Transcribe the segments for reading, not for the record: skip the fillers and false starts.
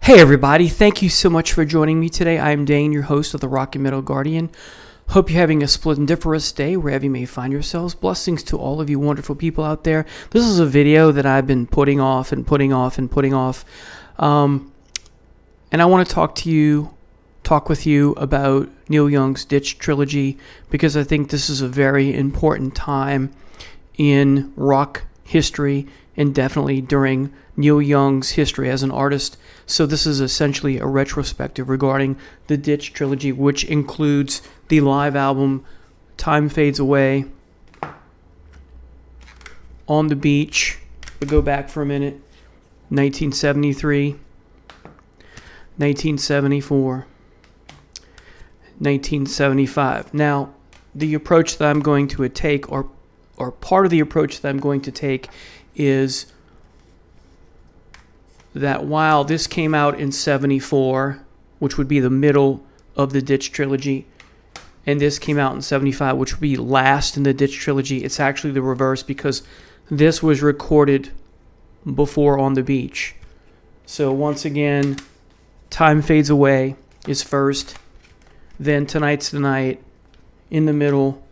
Hey everybody, thank you so much for joining me today. I'm Dane, your host of the Rock and Metal Guardian. Hope you're having a splendiferous day wherever you may find yourselves. Blessings to all of you wonderful people out there. This is a video that I've been putting off. And I want to talk with you about Neil Young's Ditch Trilogy, because I think this is a very important time in rock history and definitely during Neil Young's history as an artist. So this is essentially a retrospective regarding the Ditch Trilogy, which includes the live album Time Fades Away, On the Beach, we'll go back for a minute, 1973, 1974, 1975. Now, the approach that I'm going to take, or part of the approach that I'm going to take, is that while this came out in 74, which would be the middle of the Ditch Trilogy, and this came out in 75, which would be last in the Ditch Trilogy, it's actually the reverse, because this was recorded before On the Beach. So once again, Time Fades Away is first, then Tonight's the Night in the middle,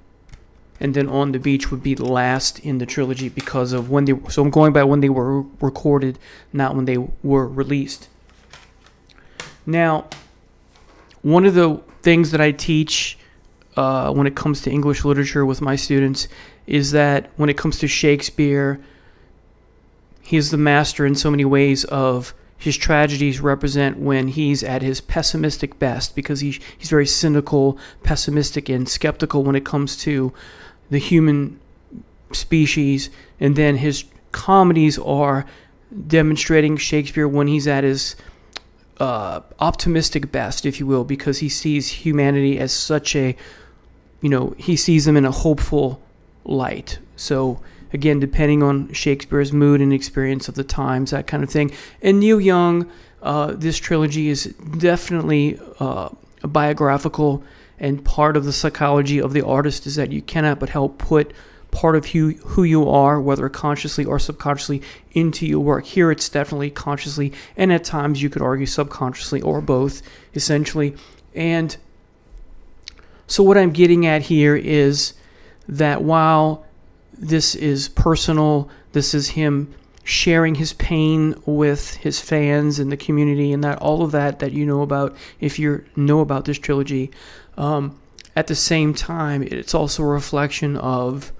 and then On the Beach would be last in the trilogy because of when they. So I'm going by when they were recorded, not when they were released. Now, one of the things that I teach when it comes to English literature with my students is that when it comes to Shakespeare, he is the master in so many ways of his tragedies represent when he's at his pessimistic best, because he's very cynical, pessimistic, and skeptical when it comes to the human species. And then his comedies are demonstrating Shakespeare when he's at his optimistic best, if you will, because he sees humanity as such he sees them in a hopeful light. So again, depending on Shakespeare's mood and experience of the times, that kind of thing. And Neil Young, this trilogy is definitely biographical, and part of the psychology of the artist is that you cannot but help put part of who you are, whether consciously or subconsciously, into your work. Here it's definitely consciously, and at times you could argue subconsciously, or both, essentially. And so what I'm getting at here is that while this is personal, this is him sharing his pain with his fans and the community, and that all of that you know about if you know about this trilogy. At the same time, it's also a reflection of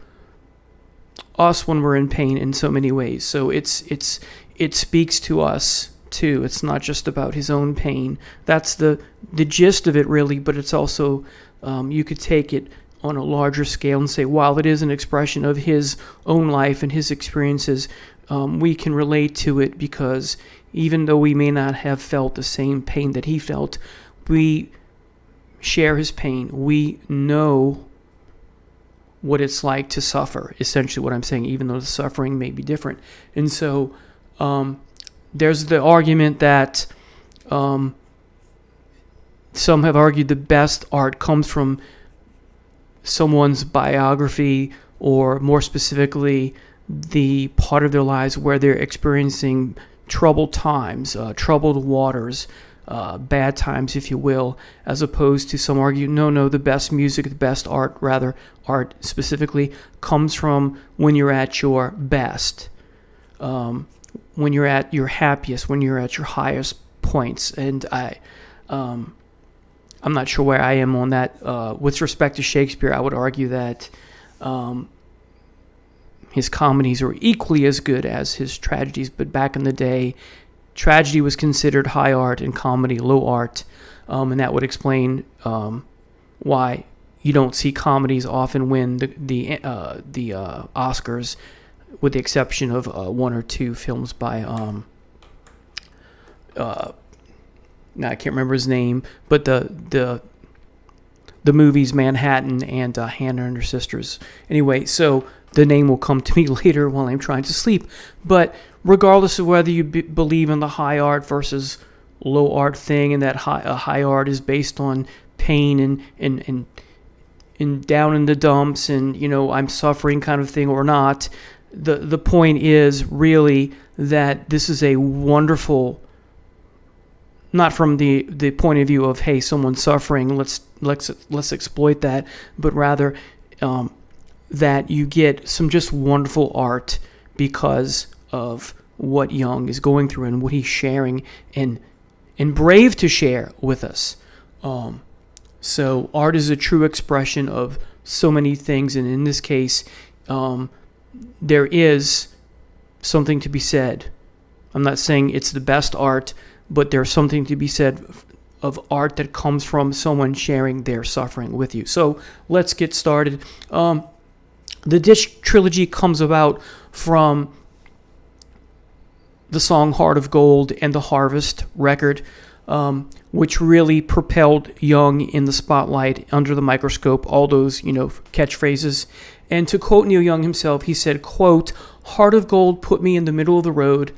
us when we're in pain in so many ways. So it speaks to us too. It's not just about his own pain. That's the gist of it, really. But it's also you could take it on a larger scale and say, while it is an expression of his own life and his experiences, we can relate to it, because even though we may not have felt the same pain that he felt, we share his pain. We know what it's like to suffer, essentially what I'm saying, even though the suffering may be different. And so there's the argument that some have argued the best art comes from someone's biography, or more specifically, the part of their lives where they're experiencing troubled times, troubled waters, bad times, if you will, as opposed to some argue, no, the best music, the best art, rather art specifically, comes from when you're at your best, when you're at your happiest, when you're at your highest points. And I'm not sure where I am on that. With respect to Shakespeare, I would argue that his comedies are equally as good as his tragedies, but back in the day, tragedy was considered high art and comedy low art, and that would explain why you don't see comedies often win the Oscars, with the exception of one or two films by I can't remember his name, but the movies Manhattan and Hannah and Her Sisters. Anyway, so the name will come to me later while I'm trying to sleep. But regardless of whether you believe in the high art versus low art thing, and that high art is based on pain and down in the dumps and I'm suffering kind of thing, or not, the point is really that this is a wonderful not from the point of view of, hey, someone's suffering, let's exploit that, but rather that you get some just wonderful art because of what Young is going through and what he's sharing and brave to share with us. So art is a true expression of so many things, and in this case, there is something to be said. I'm not saying it's the best art, but there's something to be said of art that comes from someone sharing their suffering with you. So let's get started. The Ditch Trilogy comes about from the song Heart of Gold and the Harvest record, which really propelled Young in the spotlight, under the microscope, all those, catchphrases. And to quote Neil Young himself, he said, quote, "Heart of Gold put me in the middle of the road.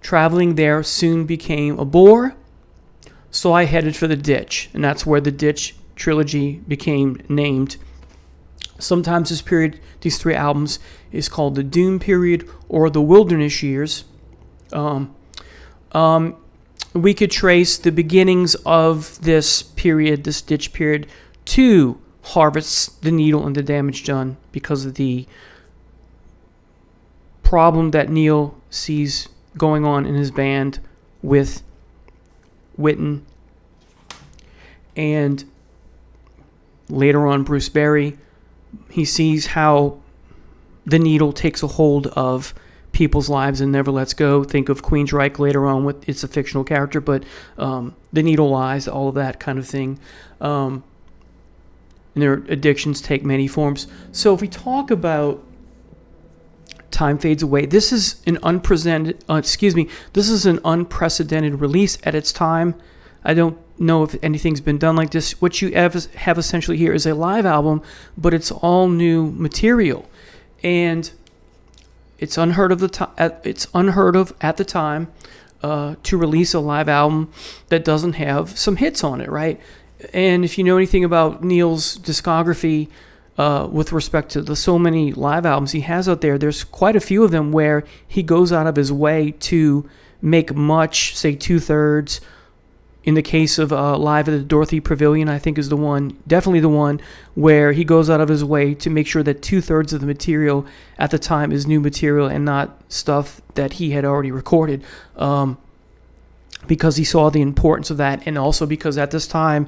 Traveling there soon became a bore, so I headed for the ditch." And that's where the Ditch Trilogy became named. Sometimes this period, these three albums, is called the Doom period or the Wilderness years. We could trace the beginnings of this period, this Ditch period, to Harvest, The Needle, and the Damage Done, because of the problem that Neil sees going on in his band with Witten, and later on Bruce Berry. He sees how the needle takes a hold of people's lives and never lets go. Think of Queensryche later on, with it's a fictional character, but the needle lies, all of that kind of thing. And their addictions take many forms. So if we talk about Time Fades Away, this is an unprecedented release at its time. I don't know if anything's been done like this. What you have essentially here is a live album, but it's all new material, and it's unheard of at the time to release a live album that doesn't have some hits on it, right? And if you know anything about Neil's discography, with respect to the so many live albums he has out there, there's quite a few of them where he goes out of his way to make much, say 2/3. In the case of Live at the Dorothy Pavilion, I think is definitely the one where he goes out of his way to make sure that 2/3 of the material at the time is new material and not stuff that he had already recorded, because he saw the importance of that, and also because at this time,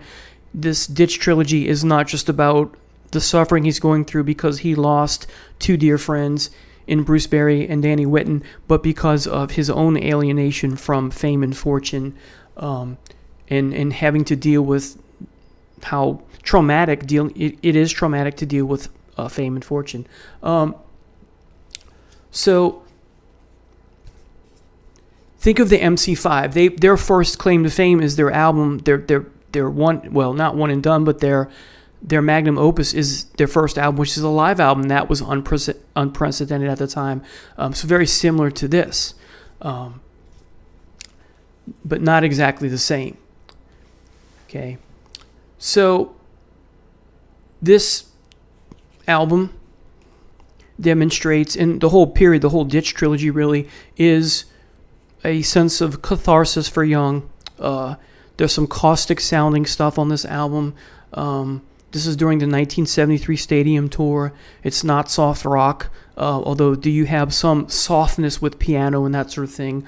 this Ditch Trilogy is not just about the suffering he's going through because he lost two dear friends in Bruce Berry and Danny Whitten, but because of his own alienation from fame and fortune, and having to deal with how traumatic it is traumatic to deal with fame and fortune. So think of the MC5. Their first claim to fame is their album. Their one, well, not one and done, but their magnum opus is their first album, which is a live album that was unprecedented at the time. So very similar to this, but not exactly the same. Okay, so this album demonstrates, and the whole period, the whole Ditch Trilogy really is a sense of catharsis for Young. There's some caustic sounding stuff on this album. This is during the 1973 stadium tour. It's not soft rock, although do you have some softness with piano and that sort of thing.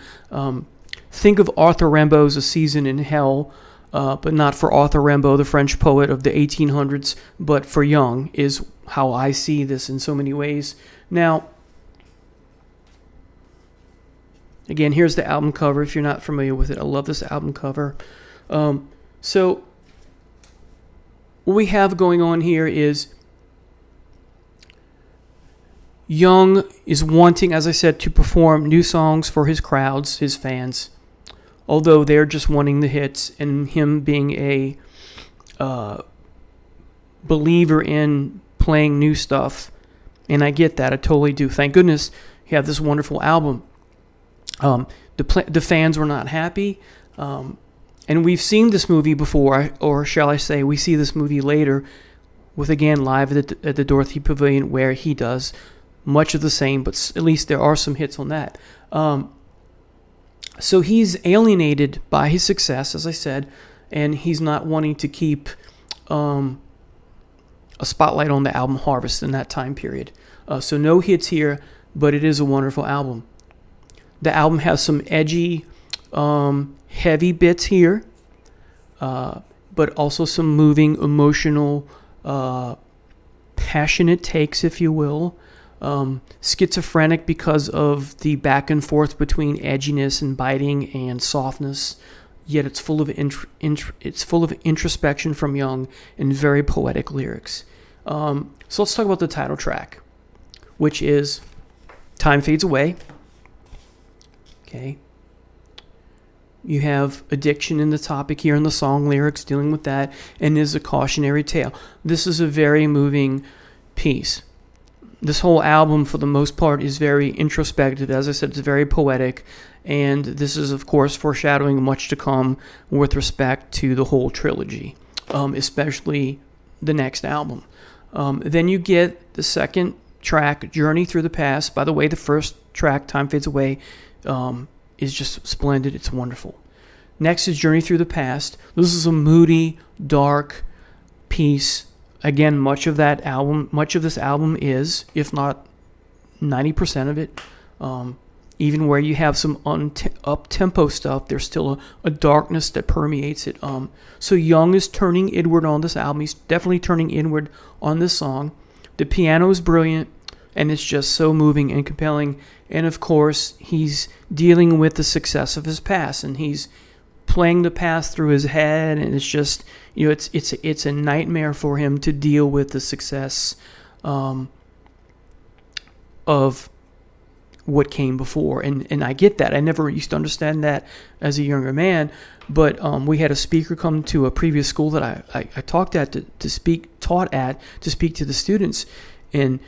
Think of Arthur Rimbaud's A Season in Hell, but not for Arthur Rimbaud, the French poet of the 1800s, but for Young, is how I see this in so many ways. Now, again, here's the album cover. If you're not familiar with it, I love this album cover. So what we have going on here is Young is wanting, as I said, to perform new songs for his crowds, his fans, although they're just wanting the hits, and him being a believer in playing new stuff. And I get that. I totally do. Thank goodness you have this wonderful album. The fans were not happy. And we've seen this movie before, or shall I say, we see this movie later with, again, Live at the Dorothy Pavilion, where he does much of the same, but at least there are some hits on that. So he's alienated by his success, as I said, and he's not wanting to keep a spotlight on the album Harvest in that time period. So no hits here, but it is a wonderful album. The album has some edgy, heavy bits here, but also some moving, emotional, passionate takes, if you will. Schizophrenic because of the back and forth between edginess and biting and softness. Yet it's full of introspection from Young and very poetic lyrics. So let's talk about the title track, which is Time Fades Away. Okay. You have addiction in the topic here in the song lyrics, dealing with that, and is a cautionary tale. This is a very moving piece. This whole album, for the most part, is very introspective. As I said, it's very poetic, and this is, of course, foreshadowing much to come with respect to the whole trilogy, especially the next album. Then you get the second track, Journey Through the Past. By the way, the first track, Time Fades Away, is just splendid. It's wonderful. Next is Journey Through the Past. This is a moody, dark piece. Again, much of this album is, if not 90% of it, even where you have some up-tempo stuff, there's still a darkness that permeates it. So Young is turning inward on this album. He's definitely turning inward on this song. The piano is brilliant, and it's just so moving and compelling. And of course, he's dealing with the success of his past, and he's playing the past through his head, and it's just, it's a nightmare for him to deal with the success of what came before. And I get that. I never used to understand that as a younger man, but we had a speaker come to a previous school that I taught at to speak to the students, and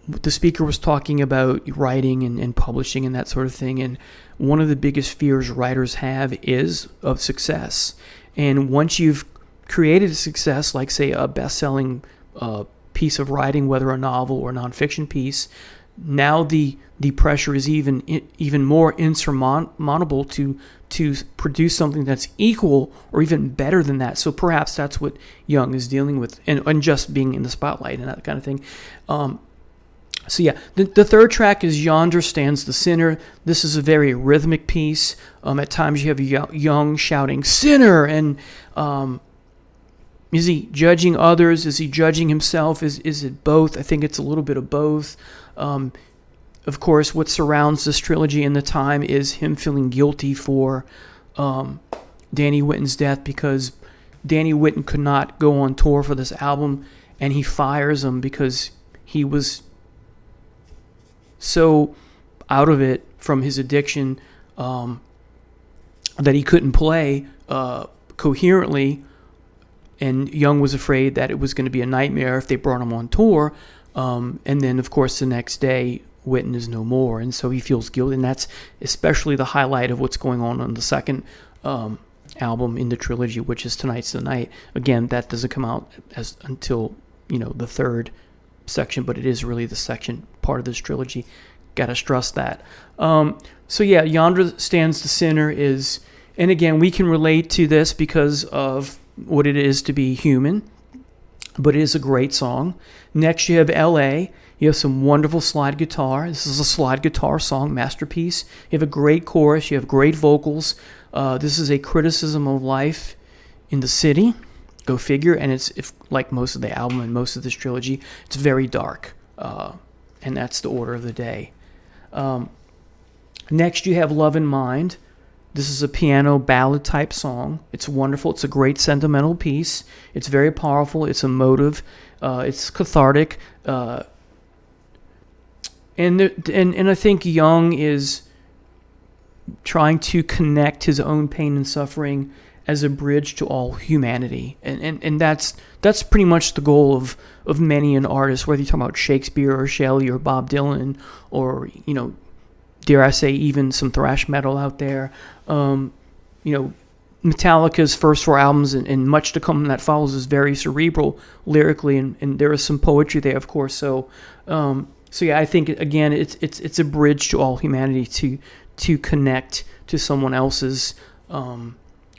the speaker was talking about writing and publishing and that sort of thing. And one of the biggest fears writers have is of success. And once you've created a success, like say a best-selling piece of writing, whether a novel or a nonfiction piece, now the pressure is even more insurmountable to produce something that's equal or even better than that. So perhaps that's what Young is dealing with, and just being in the spotlight and that kind of thing. So yeah, the third track is Yonder Stands the Sinner. This is a very rhythmic piece. At times you have Young shouting, "Sinner!" And is he judging others? Is he judging himself? Is it both? I think it's a little bit of both. Of course, what surrounds this trilogy in the time is him feeling guilty for Danny Whitten's death, because Danny Whitten could not go on tour for this album, and he fires him because he was so out of it from his addiction that he couldn't play coherently, and Young was afraid that it was going to be a nightmare if they brought him on tour. And then, of course, the next day, Whitten is no more, and so he feels guilty, and that's especially the highlight of what's going on the second album in the trilogy, which is Tonight's the Night. Again, that doesn't come out until the third section, but it is really the section part of this trilogy. Gotta stress that. So yeah, Yonder Stands the Sinner is, and again, we can relate to this because of what it is to be human, but it is a great song. Next, you have L.A. You have some wonderful slide guitar. This is a slide guitar song masterpiece. You have a great chorus. You have great vocals. This is a criticism of life in the city. Go figure. And it's like most of the album and most of this trilogy, it's very dark. And that's the order of the day. Next, you have Love in Mind. This is a piano ballad type song. It's wonderful. It's a great sentimental piece. It's very powerful. It's emotive. It's cathartic. And I think Young is trying to connect his own pain and suffering as a bridge to all humanity. And that's pretty much the goal of many an artist, whether you're talking about Shakespeare or Shelley or Bob Dylan or, dare I say, even some thrash metal out there. Metallica's first 4 albums and much to come that follows is very cerebral lyrically, and there is some poetry there, of course. So yeah, I think again it's a bridge to all humanity to connect to someone else's,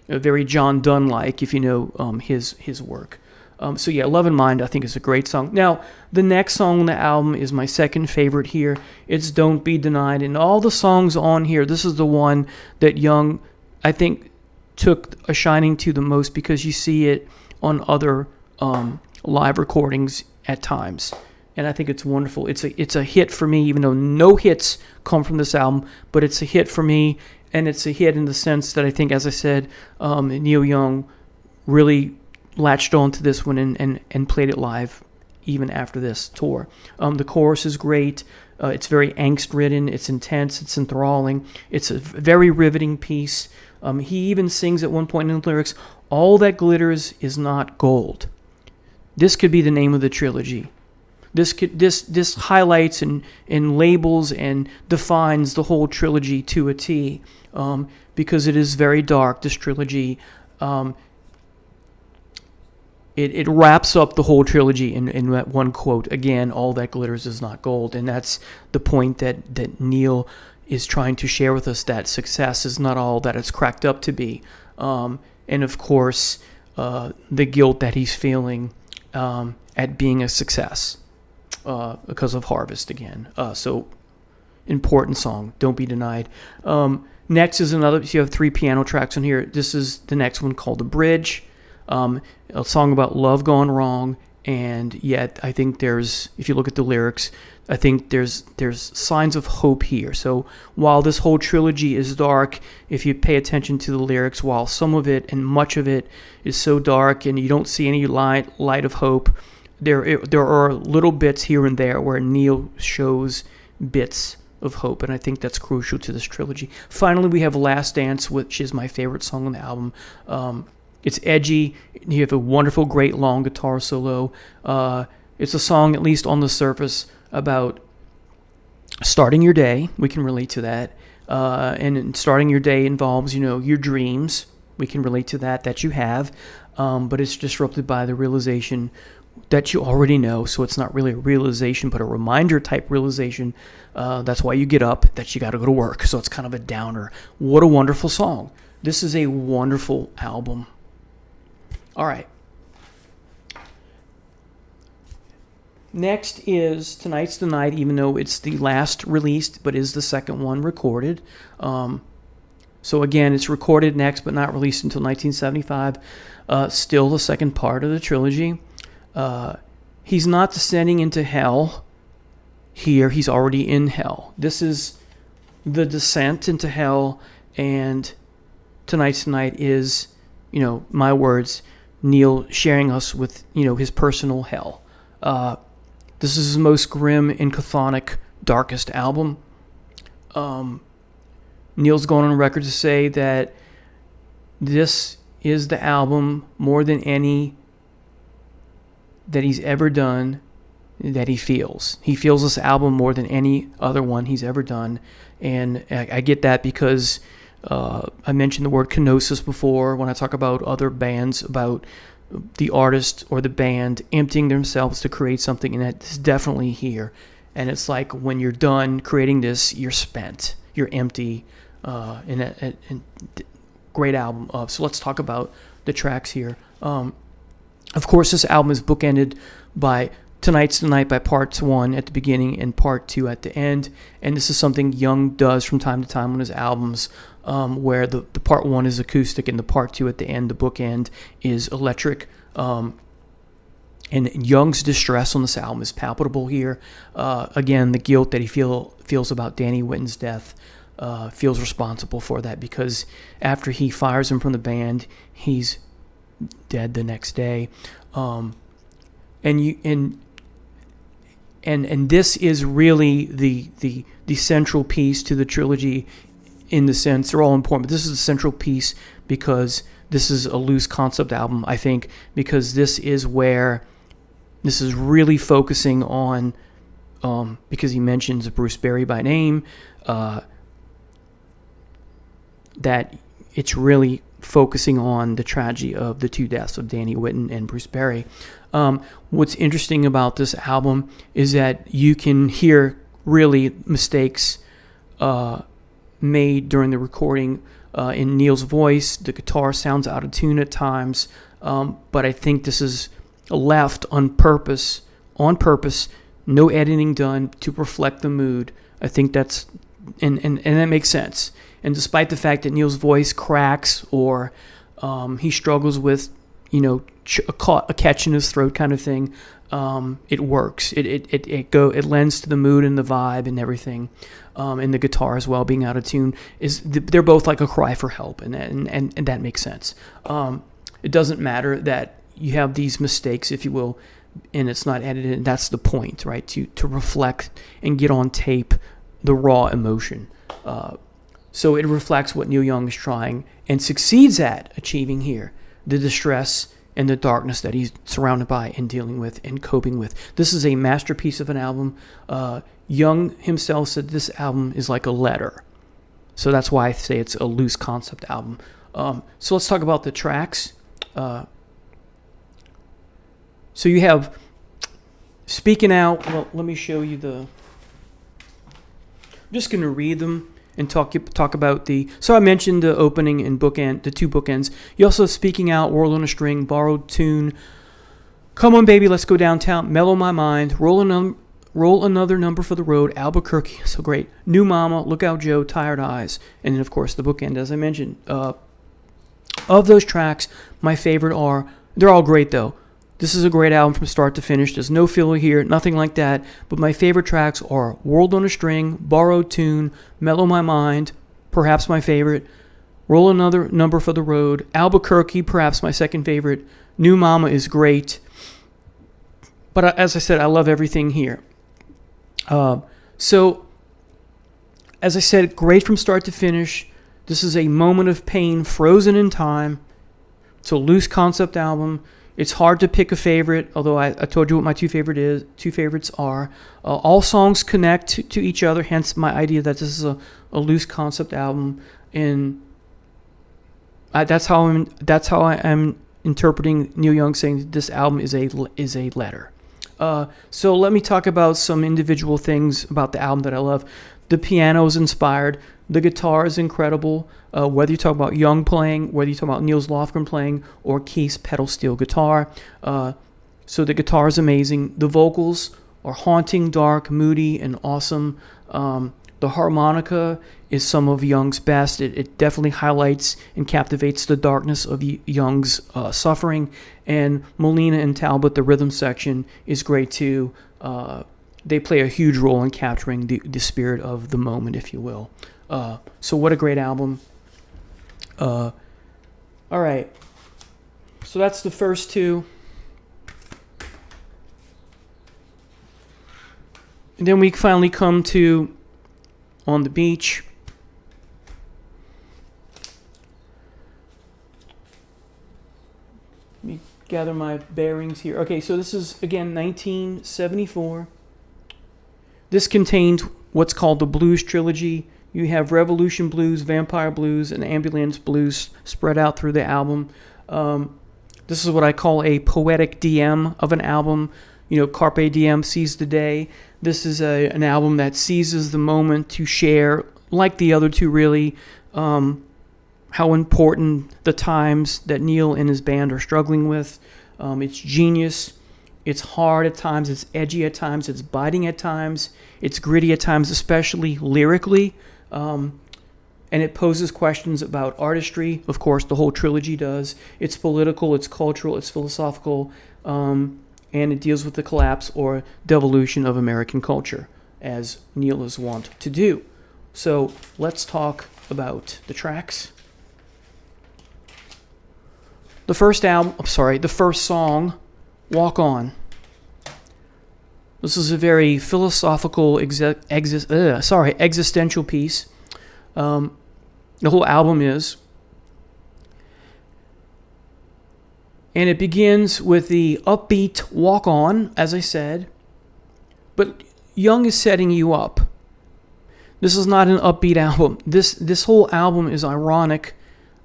very John Donne-like, if you know his work. So yeah, Love and Mind, I think, is a great song. Now, the next song on the album is my second favorite here. It's Don't Be Denied. And all the songs on here, this is the one that Young, I think, took a shining to the most, because you see it on other live recordings at times. And I think it's wonderful. It's a hit for me, even though no hits come from this album, but it's a hit for me. And it's a hit in the sense that I think, as I said, Neil Young really latched on to this one and played it live even after this tour. The chorus is great. It's very angst-ridden. It's intense. It's enthralling. It's a very riveting piece. He even sings at one point in the lyrics, "All that glitters is not gold." This could be the name of the trilogy. This highlights and labels and defines the whole trilogy to a T, because it is very dark, this trilogy. It wraps up the whole trilogy in that one quote. Again, all that glitters is not gold. And that's the point that Neil is trying to share with us, that success is not all that it's cracked up to be. And of course, the guilt that he's feeling at being a success because of Harvest again. So important song, Don't Be Denied. Next is another, so you have 3 piano tracks on here. This is the next one called The Bridge. A song about love gone wrong, and yet I think there's, if you look at the lyrics, I think there's signs of hope here. So while this whole trilogy is dark, if you pay attention to the lyrics, while some of it and much of it is so dark and you don't see any light of hope, there are little bits here and there where Neil shows bits of hope, and I think that's crucial to this trilogy. Finally, we have Last Dance, which is my favorite song on the album. It's edgy. You have a wonderful, great long guitar solo. It's a song, at least on the surface, about starting your day. We can relate to that. And starting your day involves, your dreams. We can relate to that you have. But it's disrupted by the realization that you already know. So it's not really a realization, but a reminder type realization. That's why you get up, that you got to go to work. So it's kind of a downer. What a wonderful song. This is a wonderful album. All right. Next is Tonight's the Night, even though it's the last released, but is the second one recorded. So again, it's recorded next, but not released until 1975. Still the second part of the trilogy. He's not descending into hell here. He's already in hell. This is the descent into hell, and Tonight's the Night is, my words, Neil sharing us with, his personal hell. This is his most grim and chthonic, darkest album. Neil's going on record to say that this is the album, more than any that he's ever done, that he feels. He feels this album more than any other one he's ever done. And I get that because I mentioned the word kenosis before when I talk about other bands, about the artist or the band emptying themselves to create something, and that's definitely here. And it's like when you're done creating this, you're spent, you're empty. And great album. So let's talk about the tracks here. Of course, this album is bookended by Tonight's the Night by Part 1 at the beginning and Part 2 at the end. And this is something Young does from time to time on his albums, where the Part 1 is acoustic and the Part 2 at the end, the bookend, is electric. And Young's distress on this album is palpable here. Again, the guilt that he feels about Danny Whitten's death, feels responsible for that, because after he fires him from the band, he's dead the next day. And this is really the central piece to the trilogy, in the sense they're all important, but this is a central piece because this is a loose concept album, I think, because this is where this is really focusing on, because he mentions Bruce Berry by name, that it's really focusing on the tragedy of the 2 deaths of Danny Whitten and Bruce Berry. What's interesting about this album is that you can hear really mistakes made during the recording in Neil's voice. The guitar sounds out of tune at times, but I think this is left on purpose, no editing done to reflect the mood. I think that's, and that makes sense. And despite the fact that Neil's voice cracks or he struggles with, a catch in his throat kind of thing, it works. It lends to the mood and the vibe and everything. And the guitar as well, being out of tune, they're both like a cry for help, and that makes sense. It doesn't matter that you have these mistakes, if you will, and it's not edited. And that's the point, right? To reflect and get on tape the raw emotion. So it reflects what Neil Young is trying and succeeds at achieving here: the distress and the darkness that he's surrounded by and dealing with and coping with. This is a masterpiece of an album. Young himself said this album is like a letter. So that's why I say it's a loose concept album. So let's talk about the tracks. So you have Speaking Out. Well, let me show you I'm just going to read them and talk about so I mentioned the opening and the two bookends. You also have Speaking Out, World on a String, Borrowed Tune, Come On Baby, Let's Go Downtown, Mellow My Mind, Roll Another Number for the Road, Albuquerque, so great, New Mama, Look Out Joe, Tired Eyes, and then of course the bookend, as I mentioned. Of those tracks, my favorite they're all great though. This is a great album from start to finish. There's no filler here, nothing like that. But my favorite tracks are World on a String, Borrowed Tune, Mellow My Mind, perhaps my favorite, Roll Another Number for the Road, Albuquerque, perhaps my second favorite, New Mama is great. But as I said, I love everything here. So, as I said, great from start to finish. This is a moment of pain frozen in time. It's a loose concept album. It's hard to pick a favorite, although I told you what my two favorites are. All songs connect to each other, hence my idea that this is a loose concept album, and that's how I am interpreting Neil Young saying that this album is a letter. So let me talk about some individual things about the album that I love. The piano is inspired. The guitar is incredible. Whether you talk about Young playing, whether you talk about Niels Lofgren playing, or Keith's pedal steel guitar. So the guitar is amazing. The vocals are haunting, dark, moody, and awesome. The harmonica is some of Young's best. It definitely highlights and captivates the darkness of Young's suffering. And Molina and Talbot, the rhythm section, is great too. They play a huge role in capturing the spirit of the moment, if you will. So what a great album. All right. So that's the first two. And then we finally come to On the Beach. Let me gather my bearings here. Okay, so this is, again, 1974. This contained what's called the Blues Trilogy. You have Revolution Blues, Vampire Blues, and Ambulance Blues spread out through the album. This is what I call a poetic DM of an album. Carpe Diem, seize the day. This is an album that seizes the moment to share, like the other two really, how important the times that Neil and his band are struggling with. It's genius. It's hard at times. It's edgy at times. It's biting at times. It's gritty at times, especially lyrically. And it poses questions about artistry. Of course, the whole trilogy does. It's political, it's cultural, it's philosophical, and it deals with the collapse or devolution of American culture, as Neil is wont to do. So let's talk about the tracks. The first song, Walk On. This is a very philosophical, existential piece. The whole album is. And it begins with the upbeat Walk On, as I said. But Young is setting you up. This is not an upbeat album. This whole album is ironic.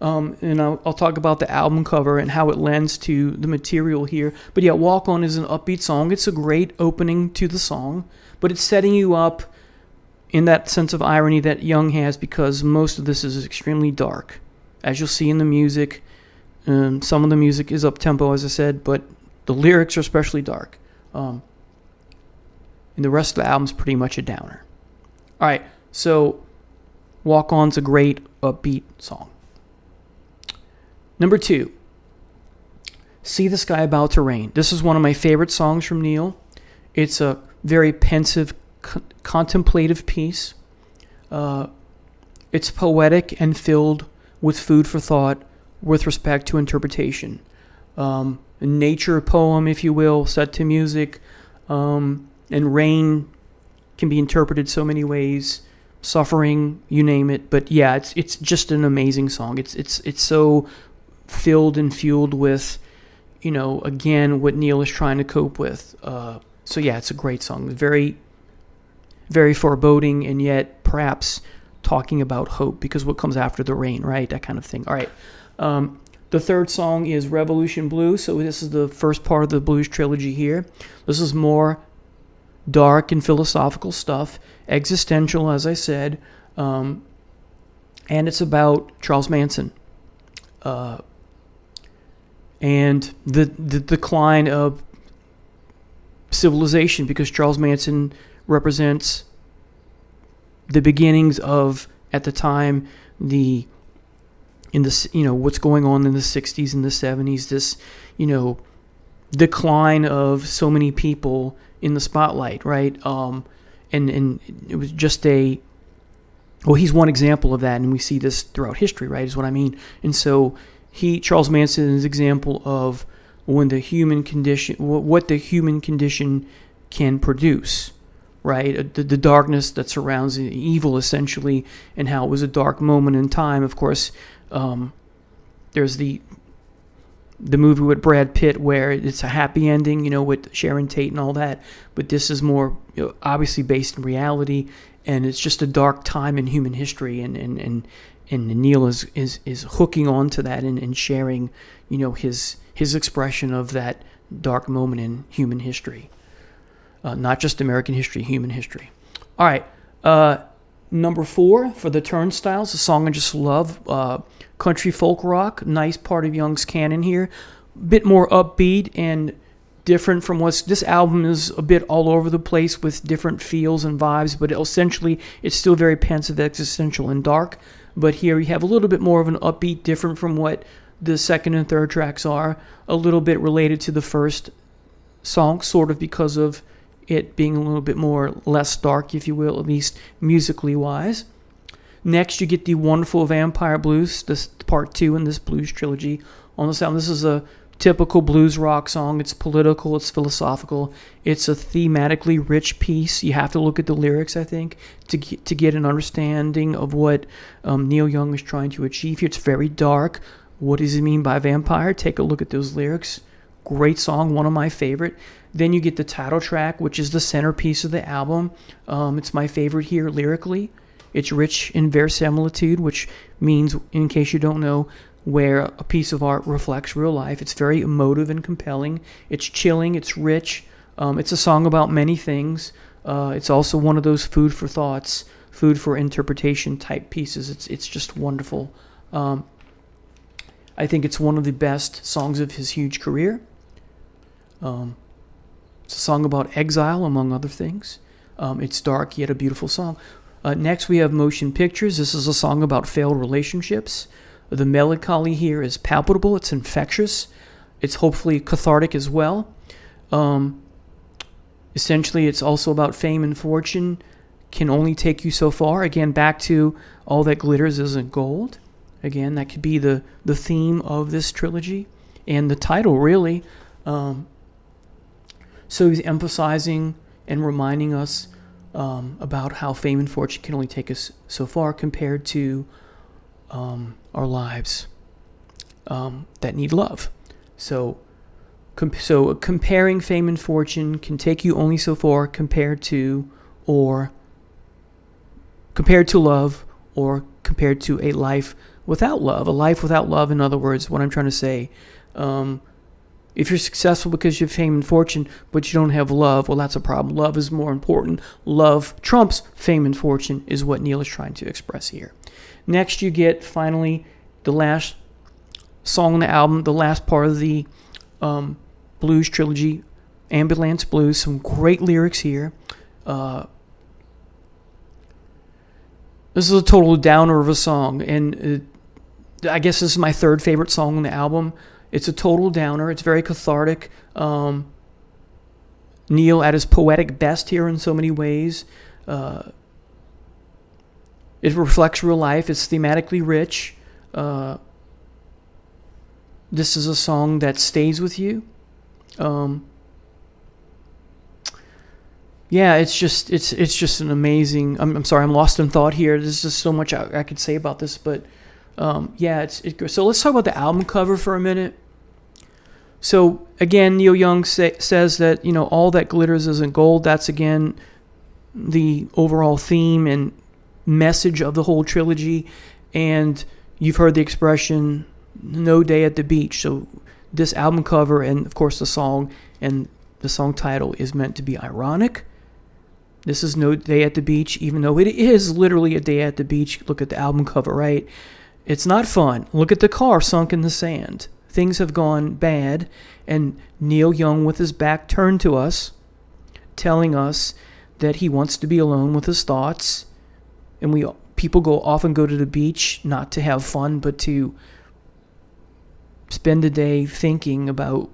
And I'll talk about the album cover and how it lends to the material here. But yeah, Walk On is an upbeat song. It's a great opening to the song, but it's setting you up in that sense of irony that Young has, because most of this is extremely dark. As you'll see in the music, some of the music is up-tempo, as I said, but the lyrics are especially dark. And the rest of the album's pretty much a downer. All right, so Walk On's a great upbeat song. Number 2, See the Sky About to Rain. This is one of my favorite songs from Neil. It's a very pensive, contemplative piece. It's poetic and filled with food for thought with respect to interpretation. A nature poem, if you will, set to music. And rain can be interpreted so many ways. Suffering, you name it. But yeah, it's just an amazing song. It's so filled and fueled with, again, what Neil is trying to cope with. So yeah, it's a great song. Very, very foreboding, and yet perhaps talking about hope, because what comes after the rain, right? That kind of thing. All right. The third song is Revolution Blues. So this is the first part of the blues trilogy here. This is more dark and philosophical stuff, existential, as I said, and it's about Charles Manson and the decline of civilization, because Charles Manson represents the beginnings of, at the time, what's going on in the 60s and the 70s, this, decline of so many people in the spotlight, right? And it was just he's one example of that, and we see this throughout history, right, is what I mean. And so Charles Manson is an example of when the human condition, what the human condition can produce, right? The darkness that surrounds evil, essentially, and how it was a dark moment in time. Of course, there's the movie with Brad Pitt where it's a happy ending, with Sharon Tate and all that. But this is more obviously based in reality, and it's just a dark time in human history. And Neil is hooking on to that and sharing, his expression of that dark moment in human history. Not just American history, human history. All right. Number 4 for the Turnstiles, a song I just love. Country folk rock, nice part of Young's canon here. Bit more upbeat and different from this album is a bit all over the place with different feels and vibes, but essentially it's still very pensive, existential, and dark. But here you have a little bit more of an upbeat, different from what the second and third tracks are. A little bit related to the first song, sort of because of it being a little bit less dark, if you will, at least musically wise. Next, you get the wonderful Vampire Blues, this part 2 in this blues trilogy on the sound. This is a typical blues rock song. It's political, it's philosophical, it's a thematically rich piece. You have to look at the lyrics, I think, to get an understanding of what Neil Young is trying to achieve here. It's very dark. What does he mean by vampire? Take a look at those lyrics. Great song, one of my favorite. Then you get the title track, which is the centerpiece of the album. It's my favorite here lyrically. It's rich in verisimilitude, which means, in case you don't know, where a piece of art reflects real life. It's very emotive and compelling. It's chilling. It's rich. It's a song about many things. It's also one of those food for thoughts, food for interpretation type pieces. It's just wonderful. I think it's one of the best songs of his huge career. It's a song about exile, among other things. It's dark, yet a beautiful song. Next, we have Motion Pictures. This is a song about failed relationships. The melancholy here is palpable. It's infectious. It's hopefully cathartic as well. Essentially, it's also about fame and fortune can only take you so far. Again, back to all that glitters isn't gold. Again, that could be the theme of this trilogy and the title, really. So he's emphasizing and reminding us about how fame and fortune can only take us so far compared to our lives that need love. So comparing fame and fortune can take you only so far compared to love, or compared to a life without love. A life without love, in other words, what I'm trying to say, If you're successful because you have fame and fortune, but you don't have love, well, that's a problem. Love is more important. Love trumps fame and fortune is what Neil is trying to express here. Next, you get, finally, the last song on the album, the last part of the blues trilogy, Ambulance Blues. Some great lyrics here. This is a total downer of a song, and I guess this is my third favorite song on the album. It's a total downer. It's very cathartic. Neil at his poetic best here in so many ways. It reflects real life. It's thematically rich. This is a song that stays with you. Yeah, it's just an amazing. I'm sorry, I'm lost in thought here. There's just so much I could say about this, but yeah, so let's talk about the album cover for a minute. So again, Neil Young says that, all that glitters isn't gold. That's again the overall theme and message of the whole trilogy. And you've heard the expression, "No Day at the Beach." So this album cover and of course the song and the song title is meant to be ironic. This is No Day at the Beach, even though it is literally a day at the beach. Look at the album cover, right? It's not fun. Look at the car sunk in the sand. Things have gone bad, and Neil Young with his back turned to us, telling us that he wants to be alone with his thoughts. And people often go to the beach not to have fun, but to spend the day thinking about,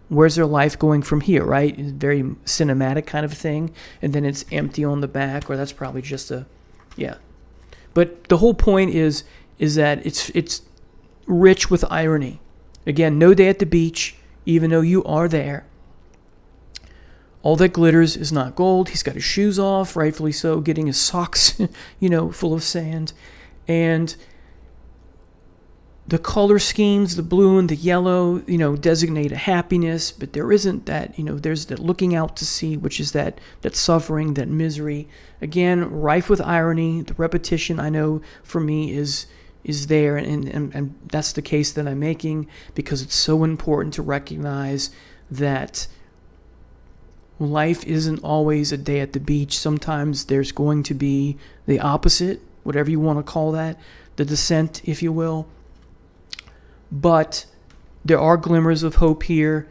where's their life going from here, right? It's a very cinematic kind of thing. And then it's empty on the back, or that's probably just yeah. But the whole point is that it's rich with irony. Again, no day at the beach, even though you are there. All that glitters is not gold. He's got his shoes off, rightfully so, getting his socks, full of sand. And the color schemes, the blue and the yellow, designate a happiness, but there isn't that, there's that looking out to sea, which is that suffering, that misery. Again, rife with irony. The repetition, I know, for me is there, and that's the case that I'm making, because it's so important to recognize that life isn't always a day at the beach. Sometimes there's going to be the opposite, whatever you want to call that, the descent, if you will. But there are glimmers of hope here,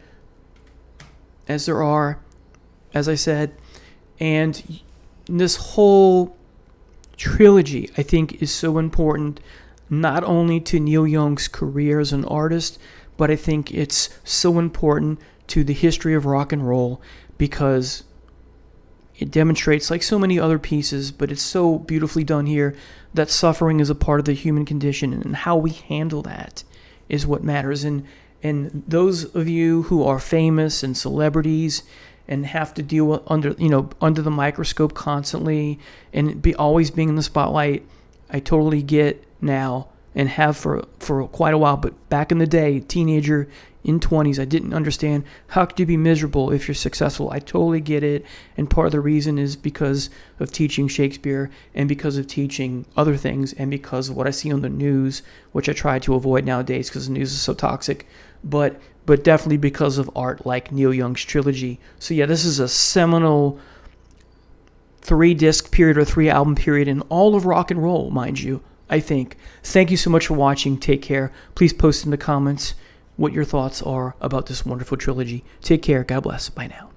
as there are, as I said, and this whole trilogy, I think, is so important, not only to Neil Young's career as an artist, but I think it's so important to the history of rock and roll, because it demonstrates, like so many other pieces, but it's so beautifully done here, that suffering is a part of the human condition, and how we handle that is what matters. And those of you who are famous and celebrities and have to deal under the microscope constantly and always being in the spotlight, I totally get now, and have for quite a while. But back in the day, teenager in 20s, I didn't understand, how could you be miserable if you're successful? I totally get it, and part of the reason is because of teaching Shakespeare, and because of teaching other things, and because of what I see on the news, which I try to avoid nowadays because the news is so toxic, but definitely because of art like Neil Young's trilogy. So yeah, this is a seminal 3-disc period or 3-album period in all of rock and roll, mind you, I think. Thank you so much for watching. Take care. Please post in the comments what your thoughts are about this wonderful trilogy. Take care. God bless. Bye now.